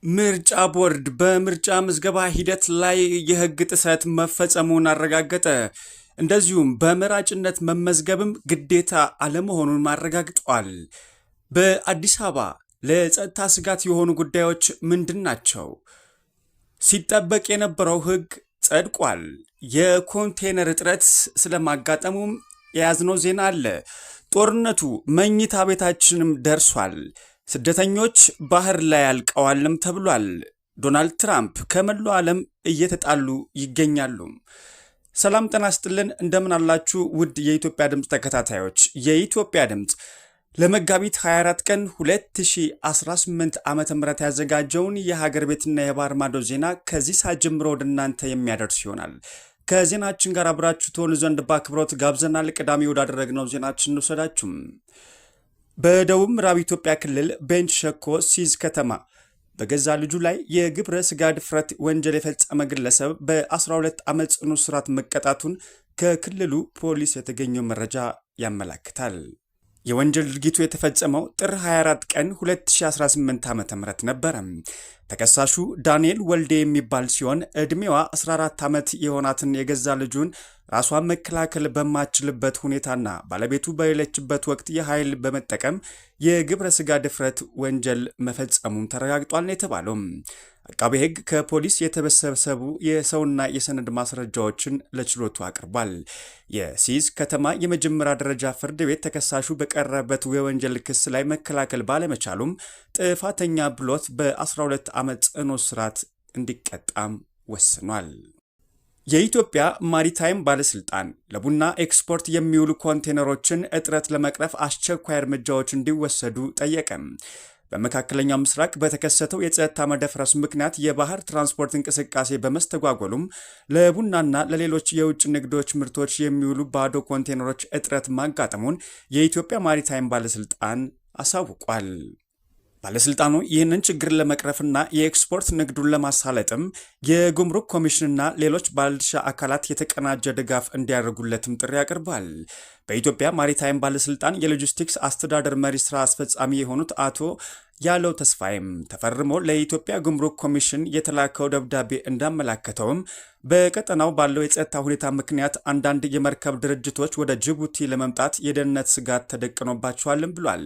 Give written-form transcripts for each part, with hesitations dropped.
ምርጫ ቦርድ በምርጫ ምዝገባ ሂደት ላይ የሕግ ጥሰት መፈጸሙን አረጋገጠ። እንደዚሁም በመራጭነት መመዝገብም ግዴታ አለመሆኑን አረጋግጧል። በአዲስ አበባ ለጸጥታ ስጋት የሆኑ ጉዳዮች ምንድን ናቸው? ሲጠበቅ የነበረው ሕግ ጸድቋል። የኮንቴነር እጥረት ስለማጋጠሙም የያዝነው ዜና አለ። ጦርነቱ መኝታ ቤታችንም ደርሷል። ስደተኞች ባህር ላይ አልቀዋልም ተብሏል። ዶናልድ ትራምፕ ከመላው ዓለም እየተጣሉ ይገኛሉ። ሰላም ጤና ይስጥልን፣ እንደምን አላችሁ ውድ የኢትዮጵያ ድምፅ ተከታታዮች። የኢትዮጵያ ድምፅ ለመጋቢት 24 ቀን 2018 ዓመተ ምህረት ያዘጋጀውን የሀገር ቤትና የባህር ማዶ ዜና ከዚህ ሰዓት ጀምሮ ወደ እናንተ የሚያደርስ ይሆናል። ከዜናችን ጋር አብራችሁ ትሆኑ ዘንድ በአክብሮት ጋብዘናል። ቀዳሚ ወዳደረግነው ዜናችን እንውሰዳችሁ። በደቡብ ምዕራብ ኢትዮጵያ ክልል ቤንች ሸኮ ሲዝ ከተማ በገዛ ልጁ ላይ የግብረ ስጋ ድፍረት ወንጀል የፈጸመ ግለሰብ በ12 ዓመት ጽኑ እስራት መቀጣቱን ከክልሉ ፖሊስ የተገኘው መረጃ ያመለክታል። የወንጀል ድርጊቱ የተፈጸመው ጥር 24 ቀን 2018 ዓ.ም ነበረ። ተከሳሹ ዳንኤል ወልዴ የሚባል ሲሆን ዕድሜዋ 14 ዓመት የሆናትን የገዛ ልጁን ራሷን መከላከል በማትችልበት ሁኔታና ባለቤቱ በሌለችበት ወቅት የኃይል በመጠቀም የግብረ ስጋ ድፍረት ወንጀል መፈጸሙም ተረጋግጧል ነው የተባለው። አቃቤ ሕግ ከፖሊስ የተሰበሰቡ የሰውና የሰነድ ማስረጃዎችን ለችሎቱ አቅርቧል። የሲዝ ከተማ የመጀመሪያ ደረጃ ፍርድ ቤት ተከሳሹ በቀረበበት የወንጀል ክስ ላይ መከላከል ባለመቻሉም ጥፋተኛ ብሎት በ12 ዓመት ጽኑ እስራት እንዲቀጣም ወስኗል። የኢትዮጵያ ማሪታይም ባለስልጣን ለቡና ኤክስፖርት የሚውሉ ኮንቴነሮችን እጥረት ለመቅረፍ አስቸኳይ እርምጃዎች እንዲወሰዱ ጠየቀ። በመካከለኛው ምስራቅ በተከሰተው የጸጥታ መደፍረስ ምክንያት የባህር ትራንስፖርት እንቅስቃሴ በመስተጓጎሉም ለቡናና ለሌሎች የውጭ ንግዶች ምርቶች የሚውሉ ባዶ ኮንቴነሮች እጥረት ማጋጠሙን የኢትዮጵያ ማሪታይም ባለስልጣን አሳውቋል። ባለስልጣኑ ይህንን ችግር ለመቅረፍና የኤክስፖርት ንግዱን ለማሳለጥም የጉምሩክ ኮሚሽንና ሌሎች ባለድርሻ አካላት የተቀናጀ ድጋፍ እንዲያደርጉለትም ጥሪ አቅርቧል። በኢትዮጵያ ማሪታይም ባለስልጣን የሎጂስቲክስ አስተዳደር መሪ ስራ አስፈጻሚ የሆኑት አቶ ያለው ተስፋይም ተፈርሞ ለኢትዮጵያ ጉምሩክ ኮሚሽን የተላከው ደብዳቤ እንዳመላከተውም በቀጠናው ባለው የጸጥታ ሁኔታ ምክንያት አንዳንድ የመርከብ ድርጅቶች ወደ ጅቡቲ ለመምጣት የደህንነት ስጋት ተደቅኖባቸዋልም ብሏል።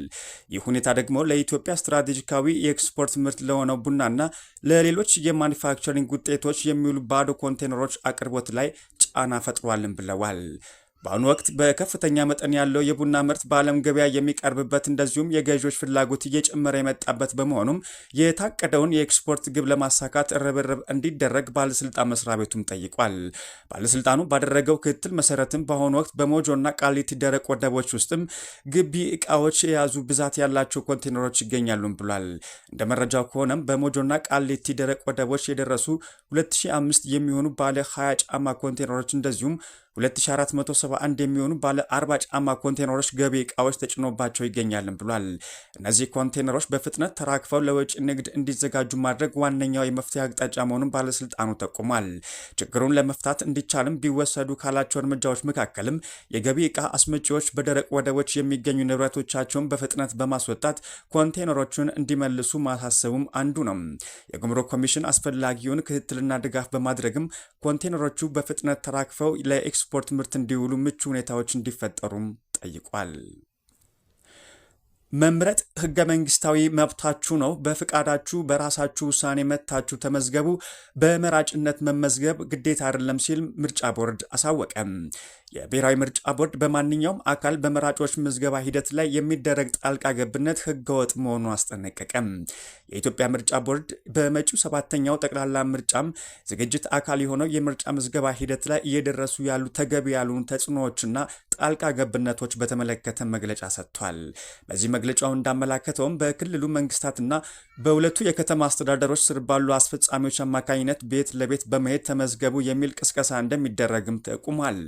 ይህ ሁኔታ ደግሞ ለኢትዮጵያ ስትራቴጂካዊ የኤክስፖርት ምርት ለሆነው ቡናና ለሌሎች የማኒፋክቸሪንግ ውጤቶች የሚውሉ ባዶ ኮንቴነሮች አቅርቦት ላይ ጫና ፈጥሯልም ብለዋል። በአሁኑ ወቅት በከፍተኛ መጠን ያለው የቡና ምርት በዓለም ገበያ የሚቀርብበት እንደዚሁም የገዢዎች ፍላጎት እየጨመረ የመጣበት በመሆኑም የታቀደውን የኤክስፖርት ግብ ለማሳካት ርብርብ እንዲደረግ ባለስልጣን መስሪያ ቤቱም ጠይቋል። ባለስልጣኑ ባደረገው ክትትል መሰረትም በአሁኑ ወቅት በሞጆና ቃሊቲ ደረቅ ወደቦች ውስጥም ግቢ እቃዎች የያዙ ብዛት ያላቸው ኮንቴነሮች ይገኛሉ ብሏል። እንደ መረጃው ከሆነም በሞጆና ቃሊቲ ደረቅ ወደቦች የደረሱ 2005 የሚሆኑ ባለ 20 ጫማ ኮንቴነሮች እንደዚሁም 2471 የሚሆኑ ባለ 40 ጫማ ኮንቴነሮች ገቢ እቃዎች ተጭኖባቸው ይገኛልን ብሏል። እነዚህ ኮንቴነሮች በፍጥነት ተራክፈው ለወጪ ንግድ እንዲዘጋጁ ማድረግ ዋነኛው የመፍትሄ አቅጣጫ መሆኑን ባለስልጣኑ ጠቁሟል። ችግሩን ለመፍታት እንዲቻልም ቢወሰዱ ካላቸው እርምጃዎች መካከልም የገቢ እቃ አስመጪዎች በደረቅ ወደቦች የሚገኙ ንብረቶቻቸውን በፍጥነት በማስወጣት ኮንቴነሮቹን እንዲመልሱ ማሳሰቡም አንዱ ነው። የጉምሩክ ኮሚሽን አስፈላጊውን ክትትልና ድጋፍ በማድረግም ኮንቴነሮቹ በፍጥነት ተራክፈው ለኤክስፖርት ምርት እንዲውሉ ምቹ ሁኔታዎች እንዲፈጠሩም ጠይቋል። መምረጥ ህገ መንግስታዊ መብታችሁ ነው። በፍቃዳችሁ በራሳችሁ ውሳኔ መታችሁ ተመዝገቡ። በመራጭነት መመዝገብ ግዴታ አይደለም ሲል ምርጫ ቦርድ አሳወቀ። የብሔራዊ ምርጫ ቦርድ በማንኛውም አካል በመራጮች ምዝገባ ሂደት ላይ የሚደረግ ጣልቃ ገብነት ህገወጥ መሆኑን አስጠነቀቀ። የኢትዮጵያ ምርጫ ቦርድ በመጪው 7ኛው ጠቅላላ ምርጫም ዝግጅት አካል የሆነው የምርጫ ምዝገባ ሂደት ላይ እየደረሱ ያሉ ተገቢ ያልሆኑ ተጽዕኖዎችና ጣልቃ ገብነቶች በተመለከተ መግለጫ ሰጥቷል። በዚህ መግለጫው እንዳመላከተውም በክልሉ መንግስታትና በሁለቱ የከተማ አስተዳደሮች ስር ባሉ አስፈጻሚዎች አማካኝነት ቤት ለቤት በመሄድ ተመዝገቡ የሚል ቅስቀሳ እንደሚደረግም ጠቁሟል።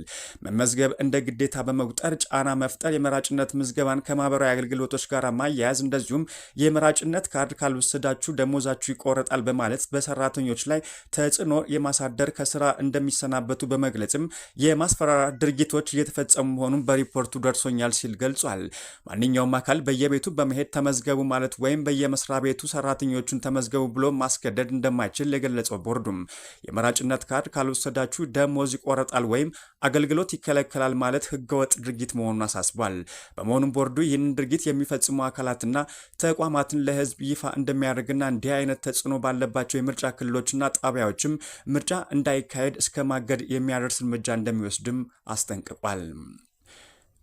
መመዝገብ እንደ ግዴታ በመቁጠር ጫና መፍጠር፣ የመራጭነት ምዝገባን ከማህበራዊ አገልግሎቶች ጋር ማያያዝ፣ እንደዚሁም የመራጭነት ካርድ ካልወሰዳችሁ ደሞዛችሁ ይቆረጣል በማለት በሰራተኞች ላይ ተጽዕኖ የማሳደር ከስራ እንደሚሰናበቱ በመግለጽም የማስፈራራት ድርጊቶች እየተፈጸሙ መሆኑን በሪፖርቱ ደርሶኛል ሲል ገልጿል። ማንኛውም አካል በየቤቱ በመሄድ ተመዝገቡ ማለት ወይም በየመስሪያ ቤቱ ሰራተኞቹን ተመዝገቡ ብሎ ማስገደድ እንደማይችል የገለጸው ቦርዱም የመራጭነት ካርድ ካልወሰዳችሁ ደሞዝ ይቆረጣል ወይም አገልግሎት ይከለከላል ማለት ህገወጥ ድርጊት መሆኑን አሳስቧል። በመሆኑም ቦርዱ ይህንን ድርጊት የሚፈጽሙ አካላትና ተቋማትን ለህዝብ ይፋ እንደሚያደርግና እንዲህ አይነት ተጽዕኖ ባለባቸው የምርጫ ክልሎችና ጣቢያዎችም ምርጫ እንዳይካሄድ እስከ ማገድ የሚያደርስ እርምጃ እንደሚወስድም አስጠንቅቋል።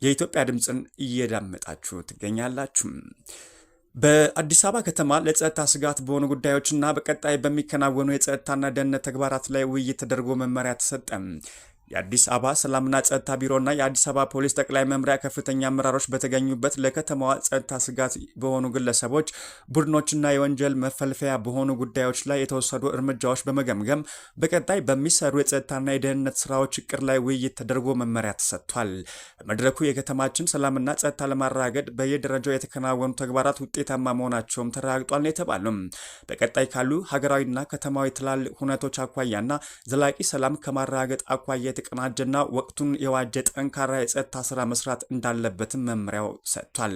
የኢትዮጵያ ድምፅን እየዳመጣችሁ ትገኛላችሁ። በአዲስ አበባ ከተማ ለጸጥታ ስጋት በሆኑ ጉዳዮችና በቀጣይ በሚከናወኑ የጸጥታና ደህንነት ተግባራት ላይ ውይይት ተደርጎ መመሪያ ተሰጠ። የአዲስ አበባ ሰላምና ጸጥታ ቢሮና የአዲስ አበባ ፖሊስ ጠቅላይ መምሪያ ከፍተኛ አመራሮች በተገኙበት ለከተማዋ ጸጥታ ስጋት በሆኑ ግለሰቦች፣ ቡድኖችና የወንጀል መፈልፈያ በሆኑ ጉዳዮች ላይ የተወሰዱ እርምጃዎች በመገምገም በቀጣይ በሚሰሩ የጸጥታና የደህንነት ስራዎች እቅድ ላይ ውይይት ተደርጎ መመሪያ ተሰጥቷል። በመድረኩ የከተማችን ሰላምና ጸጥታ ለማረጋገጥ በየደረጃው የተከናወኑ ተግባራት ውጤታማ መሆናቸውም ተረጋግጧል ነው የተባለው። በቀጣይ ካሉ ሀገራዊና ከተማዊ ትላልቅ ሁነቶች አኳያና ዘላቂ ሰላም ከማረጋገጥ አኳያ የተቀናጀና ወቅቱን የዋጀ ጠንካራ የጸጥታ ስራ መስራት እንዳለበትም መመሪያው ሰጥቷል።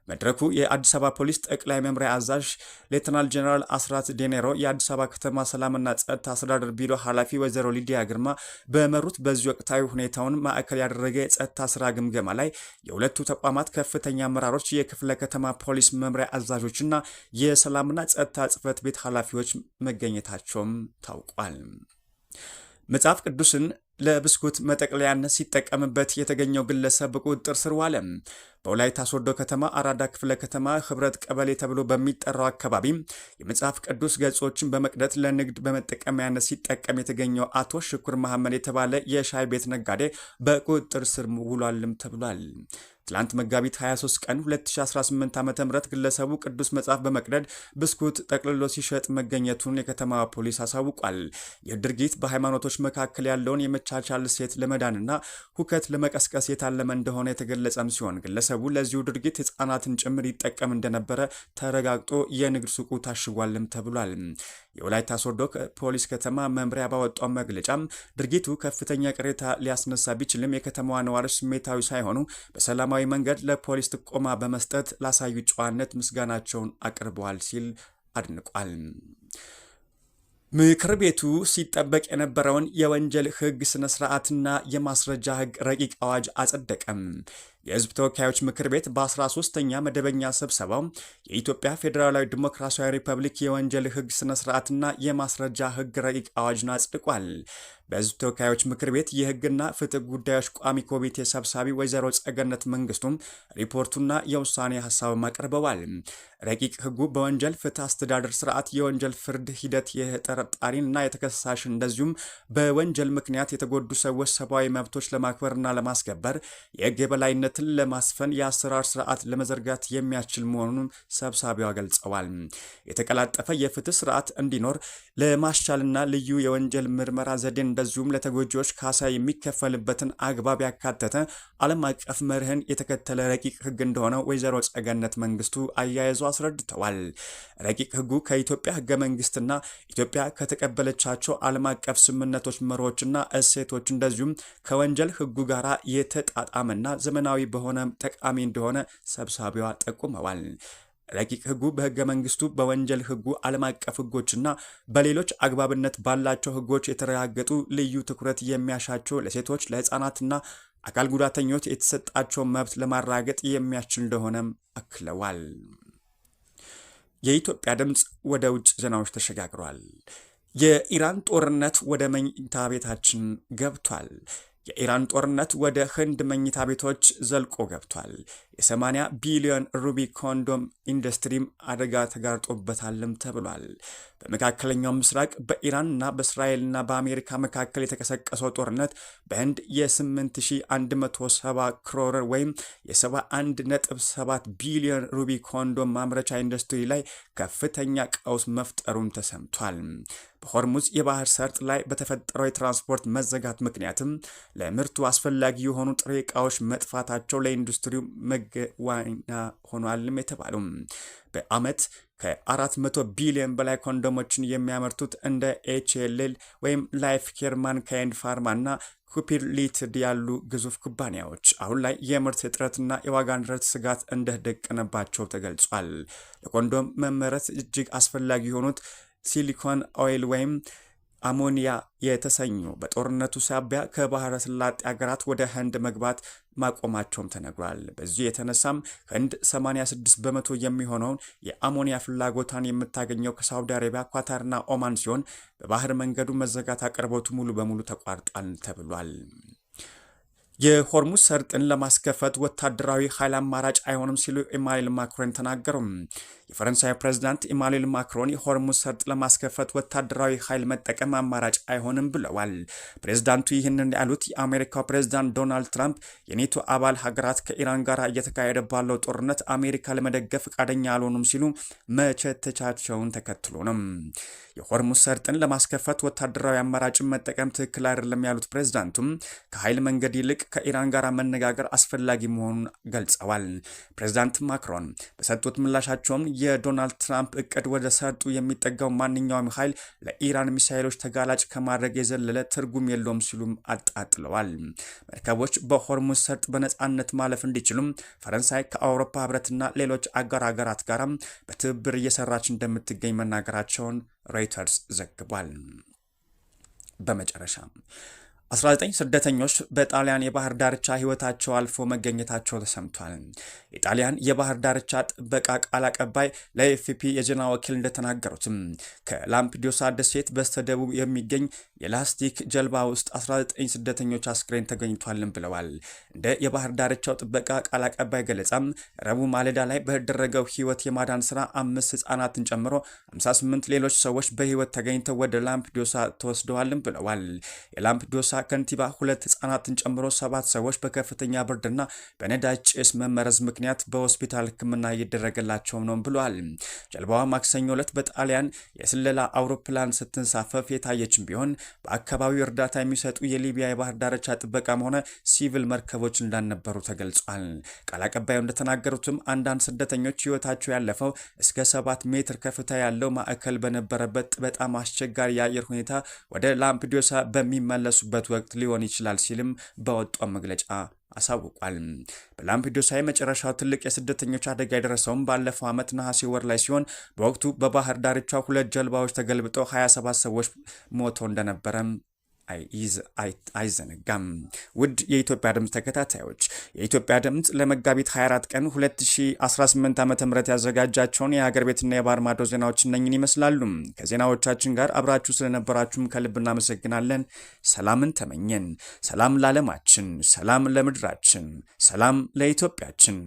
መድረኩ የአዲስ አበባ ፖሊስ ጠቅላይ መምሪያ አዛዥ ሌተናል ጄኔራል አስራት ዴኔሮ፣ የአዲስ አበባ ከተማ ሰላምና ጸጥታ አስተዳደር ቢሮ ኃላፊ ወይዘሮ ሊዲያ ግርማ በመሩት በዚህ ወቅታዊ ሁኔታውን ማዕከል ያደረገ የጸጥታ ስራ ግምገማ ላይ የሁለቱ ተቋማት ከፍተኛ አመራሮች፣ የክፍለ ከተማ ፖሊስ መምሪያ አዛዦችና የሰላምና ጸጥታ ጽሕፈት ቤት ኃላፊዎች መገኘታቸውም ታውቋል። መጽሐፍ ቅዱስን ለብስኩት መጠቅለያነት ሲጠቀምበት የተገኘው ግለሰብ በቁጥጥር ስር ዋለ። በወላይታ ሶዶ ከተማ አራዳ ክፍለ ከተማ ህብረት ቀበሌ ተብሎ በሚጠራው አካባቢ የመጽሐፍ ቅዱስ ገጾችን በመቅደት ለንግድ በመጠቀሚያነት ሲጠቀም የተገኘው አቶ ሽኩር መሐመድ የተባለ የሻይ ቤት ነጋዴ በቁጥጥር ስር ውሏልም ተብሏል። ትላንት መጋቢት 23 ቀን 2018 ዓ.ም ግለሰቡ ቅዱስ መጽሐፍ በመቅደድ ብስኩት ጠቅልሎ ሲሸጥ መገኘቱን የከተማ ፖሊስ አሳውቋል። ይህ ድርጊት በሃይማኖቶች መካከል ያለውን የመቻቻል እሴት ለመዳንና ሁከት ለመቀስቀስ የታለመ እንደሆነ የተገለጸም ሲሆን ግለሰቡ ለዚሁ ድርጊት ህጻናትን ጭምር ይጠቀም እንደነበረ ተረጋግጦ የንግድ ሱቁ ታሽጓልም ተብሏል። የወላይታ ሶዶ ፖሊስ ከተማ መምሪያ ባወጣው መግለጫም ድርጊቱ ከፍተኛ ቅሬታ ሊያስነሳ ቢችልም የከተማዋ ነዋሪዎች ስሜታዊ ሳይሆኑ በሰላማዊ መንገድ ለፖሊስ ጥቆማ በመስጠት ላሳዩ ጨዋነት ምስጋናቸውን አቅርበዋል ሲል አድንቋል። ምክር ቤቱ ሲጠበቅ የነበረውን የወንጀል ህግ ስነ ስርዓትና የማስረጃ ህግ ረቂቅ አዋጅ አጸደቀም። የህዝብ ተወካዮች ምክር ቤት በ13ኛ መደበኛ ስብሰባው የኢትዮጵያ ፌዴራላዊ ዲሞክራሲያዊ ሪፐብሊክ የወንጀል ህግ ስነ ስርዓትና የማስረጃ ህግ ረቂቅ አዋጅን አጽድቋል። በህዝብ ተወካዮች ምክር ቤት የህግና ፍትህ ጉዳዮች ቋሚ ኮሚቴ ሰብሳቢ ወይዘሮ ጸገነት መንግስቱም ሪፖርቱና የውሳኔ ሀሳብም አቅርበዋል። ረቂቅ ህጉ በወንጀል ፍትህ አስተዳደር ስርዓት የወንጀል ፍርድ ሂደት የተጠርጣሪን እና የተከሳሽ እንደዚሁም በወንጀል ምክንያት የተጎዱ ሰዎች ሰብአዊ መብቶች ለማክበርና ለማስከበር የህግ የበላይነትን ለማስፈን የአሰራር ስርዓት ለመዘርጋት የሚያስችል መሆኑን ሰብሳቢዋ ገልጸዋል። የተቀላጠፈ የፍትህ ስርዓት እንዲኖር ለማስቻልና ልዩ የወንጀል ምርመራ ዘዴን እንደዚሁም ለተጎጂዎች ካሳ የሚከፈልበትን አግባብ ያካተተ ዓለም አቀፍ መርህን የተከተለ ረቂቅ ህግ እንደሆነ ወይዘሮ ጸገነት መንግስቱ አያይዞ አስረድተዋል። ረቂቅ ህጉ ከኢትዮጵያ ህገ መንግስትና ኢትዮጵያ ከተቀበለቻቸው ዓለም አቀፍ ስምምነቶች መርሆችና እሴቶች እንደዚሁም ከወንጀል ህጉ ጋር የተጣጣመና ዘመናዊ በሆነ ጠቃሚ እንደሆነ ሰብሳቢዋ ጠቁመዋል። ረቂቅ ህጉ በህገ መንግስቱ፣ በወንጀል ህጉ፣ ዓለም አቀፍ ህጎችና በሌሎች አግባብነት ባላቸው ህጎች የተረጋገጡ ልዩ ትኩረት የሚያሻቸው ለሴቶች፣ ለህፃናትና አካል ጉዳተኞች የተሰጣቸውን መብት ለማረጋገጥ የሚያስችል እንደሆነም አክለዋል። የኢትዮጵያ ድምፅ ወደ ውጭ ዜናዎች ተሸጋግሯል። የኢራን ጦርነት ወደ መኝታ ቤታችን ገብቷል። የኢራን ጦርነት ወደ ህንድ መኝታ ቤቶች ዘልቆ ገብቷል። የ80 ቢሊዮን ሩቢ ኮንዶም ኢንዱስትሪም አደጋ ተጋርጦበታልም ተብሏል። በመካከለኛው ምስራቅ በኢራንና በእስራኤልና በአሜሪካ መካከል የተቀሰቀሰው ጦርነት በህንድ የ8170 ክሮር ወይም የ71.7 ቢሊዮን ሩቢ ኮንዶም ማምረቻ ኢንዱስትሪ ላይ ከፍተኛ ቀውስ መፍጠሩም ተሰምቷል። በሆርሙዝ የባህር ሰርጥ ላይ በተፈጠረው የትራንስፖርት መዘጋት ምክንያትም ለምርቱ አስፈላጊ የሆኑ ጥሬ ዕቃዎች መጥፋታቸው ለኢንዱስትሪው የህግ ዋና ሆኗልም የተባለው በአመት ከ400 ቢሊዮን በላይ ኮንዶሞችን የሚያመርቱት እንደ ኤችኤልኤል ወይም ላይፍ ኬር፣ ማንካይንድ ፋርማ እና ኩፒር ሊትድ ያሉ ግዙፍ ኩባንያዎች አሁን ላይ የምርት እጥረትና የዋጋ ንረት ስጋት እንደደቀነባቸው ተገልጿል። ለኮንዶም መመረት እጅግ አስፈላጊ የሆኑት ሲሊኮን ኦይል ወይም አሞኒያ የተሰኙ በጦርነቱ ሳቢያ ከባህረ ሰላጤ ሀገራት ወደ ህንድ መግባት ማቆማቸውም ተነግሯል። በዚህ የተነሳም ህንድ 86 በመቶ የሚሆነውን የአሞኒያ ፍላጎቷን የምታገኘው ከሳውዲ አረቢያ፣ ኳታርና ኦማን ሲሆን በባህር መንገዱ መዘጋት አቅርቦቱ ሙሉ በሙሉ ተቋርጧል ተብሏል። የሆርሙዝ ሰርጥን ለማስከፈት ወታደራዊ ኃይል አማራጭ አይሆንም ሲሉ ኢማኑኤል ማክሮን ተናገሩ። የፈረንሳይ ፕሬዝዳንት ኢማኑኤል ማክሮን የሆርሙዝ ሰርጥ ለማስከፈት ወታደራዊ ኃይል መጠቀም አማራጭ አይሆንም ብለዋል። ፕሬዝዳንቱ ይህንን ያሉት የአሜሪካው ፕሬዝዳንት ዶናልድ ትራምፕ የኔቶ አባል ሀገራት ከኢራን ጋር እየተካሄደ ባለው ጦርነት አሜሪካ ለመደገፍ ፈቃደኛ አልሆኑም ሲሉ መቸተቻቸውን ተከትሎ ነው። የሆርሙዝ ሰርጥን ለማስከፈት ወታደራዊ አማራጭን መጠቀም ትክክል አይደለም ያሉት ፕሬዝዳንቱም ከኃይል መንገድ ይልቅ ከኢራን ጋር መነጋገር አስፈላጊ መሆኑን ገልጸዋል። ፕሬዝዳንት ማክሮን በሰጡት ምላሻቸውም የዶናልድ ትራምፕ እቅድ ወደ ሰርጡ የሚጠጋው ማንኛውም ኃይል ለኢራን ሚሳኤሎች ተጋላጭ ከማድረግ የዘለለ ትርጉም የለውም ሲሉም አጣጥለዋል። መርከቦች በሆርሙዝ ሰርጥ በነጻነት ማለፍ እንዲችሉም ፈረንሳይ ከአውሮፓ ህብረትና ሌሎች አጋር ሀገራት ጋር በትብብር እየሰራች እንደምትገኝ መናገራቸውን ሮይተርስ ዘግቧል። በመጨረሻ 19 ስደተኞች በጣሊያን የባህር ዳርቻ ህይወታቸው አልፎ መገኘታቸው ተሰምቷል። የጣሊያን የባህር ዳርቻ ጥበቃ ቃል አቀባይ ለኤፍፒ የዜና ወኪል እንደተናገሩትም ከላምፒዱሳ ደሴት በስተደቡብ የሚገኝ የላስቲክ ጀልባ ውስጥ 19 ስደተኞች አስክሬን ተገኝቷልን ብለዋል። እንደ የባህር ዳርቻው ጥበቃ ቃል አቀባይ ገለጻም ረቡዕ ማለዳ ላይ በተደረገው ህይወት የማዳን ስራ 5 ህጻናትን ጨምሮ 58 ሌሎች ሰዎች በህይወት ተገኝተው ወደ ላምፒዱሳ ተወስደዋልን ብለዋል። የላምፒዱሳ ከንቲባ 2 ህጻናትን ጨምሮ 7 ሰዎች በከፍተኛ ብርድና በነዳጅ ጭስ መመረዝ ምክንያት በሆስፒታል ህክምና እየደረገላቸው ነው ብለዋል። ጀልባዋ ማክሰኞ ዕለት በጣሊያን የስለላ አውሮፕላን ስትንሳፈፍ የታየችም ቢሆን በአካባቢው እርዳታ የሚሰጡ የሊቢያ የባህር ዳርቻ ጥበቃም ሆነ ሲቪል መርከቦች እንዳልነበሩ ተገልጿል። ቃል አቀባዩ እንደተናገሩትም አንዳንድ ስደተኞች ህይወታቸው ያለፈው እስከ 7 ሜትር ከፍታ ያለው ማዕከል በነበረበት በጣም አስቸጋሪ የአየር ሁኔታ ወደ ላምፒዱሳ በሚመለሱበት ወቅት ሊሆን ይችላል ሲልም በወጣው መግለጫ አሳውቋል። በላምፒዱሳ የመጨረሻው ትልቅ የስደተኞች አደጋ የደረሰውም ባለፈው ዓመት ነሐሴ ወር ላይ ሲሆን በወቅቱ በባህር ዳርቻው 2 ጀልባዎች ተገልብጠው 27 ሰዎች ሞተው እንደነበረም አይዘነጋም። ውድ የኢትዮጵያ ድምፅ ተከታታዮች የኢትዮጵያ ድምፅ ለመጋቢት 24 ቀን 2018 ዓ.ም ያዘጋጃቸውን የሀገር ቤትና የባህር ማዶ ዜናዎች እነኝን ይመስላሉ። ከዜናዎቻችን ጋር አብራችሁ ስለነበራችሁም ከልብ እናመሰግናለን። ሰላምን ተመኘን። ሰላም ለዓለማችን፣ ሰላም ለምድራችን፣ ሰላም ለኢትዮጵያችን።